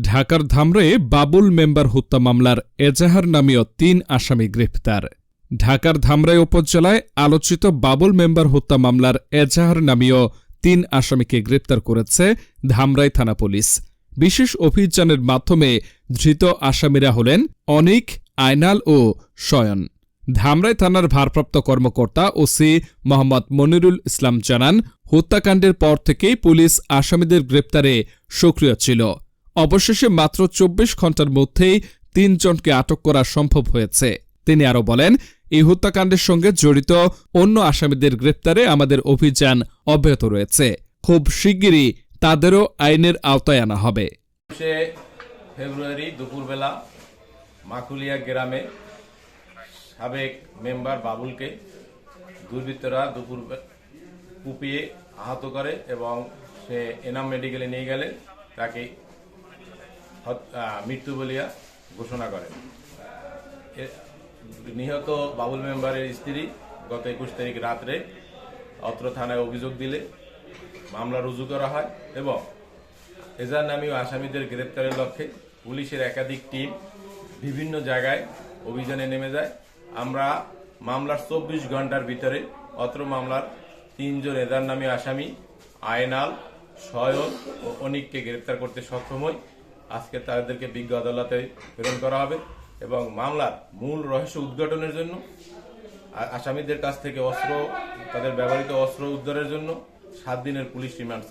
ঢাকার ধামরায়ে বাবুল মেম্বার হত্যা মামলার এজাহার নামীয় ৩ আসামি গ্রেপ্তার। ঢাকার ধামরাই উপজেলায় আলোচিত বাবুল মেম্বার হত্যা মামলার এজাহার নামীয় ৩ আসামিকে গ্রেপ্তার করেছে ধামরাই থানা পুলিশ। বিশেষ অভিযানের মাধ্যমে ধৃত আসামিরা হলেন অনিক, আয়নাল ও শয়ন। ধামরাই থানার ভারপ্রাপ্ত কর্মকর্তা ওসি মোহাম্মদ মনিরুল ইসলাম জানান, হত্যাকাণ্ডের পর থেকেই পুলিশ আসামিদের গ্রেপ্তারে সক্রিয় ছিল। অবশেষে মাত্র ২৪ ঘণ্টার মধ্যেই ৩ জনকে আটক করা সম্ভব হয়েছে। তিনি আরও বলেন, এই হত্যাকাণ্ডের সঙ্গে জড়িত অন্য আসামিদের গ্রেপ্তারে আমাদের অভিযান অব্যাহত রয়েছে। খুব শিগগিরই তাদেরও আইনের আওতায় আনা হবে। ফেব্রুয়ারি দুপুরবেলা মাকুলিয়া গ্রামে সাবেক মেম্বার বাবুলকে দুর্বৃত্তরা দুপুর কুপিয়ে আহত করে এবং সে এনাম মেডিকেলে নিয়ে গেলে তাকে মৃত্যু বলিয়া ঘোষণা করেন। নিহত বাবুল মেম্বারের স্ত্রী গত ২১ তারিখ রাত্রে অত্র থানায় অভিযোগ দিলে মামলা রুজু করা হয় এবং এজাহার নামীয় আসামিদের গ্রেপ্তারের লক্ষ্যে পুলিশের একাধিক টিম বিভিন্ন জায়গায় অভিযানে নেমে যায়। আমরা মামলার ২৪ ঘণ্টার ভিতরে অত্র মামলার ৩ জন এজাহার নামীয় আসামি আয়নাল, শয়ন ও অনিককে গ্রেপ্তার করতে সক্ষম হই। আজকে তাদেরকে বিজ্ঞ আদালতে প্রেরণ করা হবে এবং মামলার মূল রহস্য উদ্ঘাটনের জন্য আসামিদের কাছ থেকে তাদের ব্যবহৃত অস্ত্র উদ্ধারের জন্য ৭ দিনের পুলিশ রিমান্ড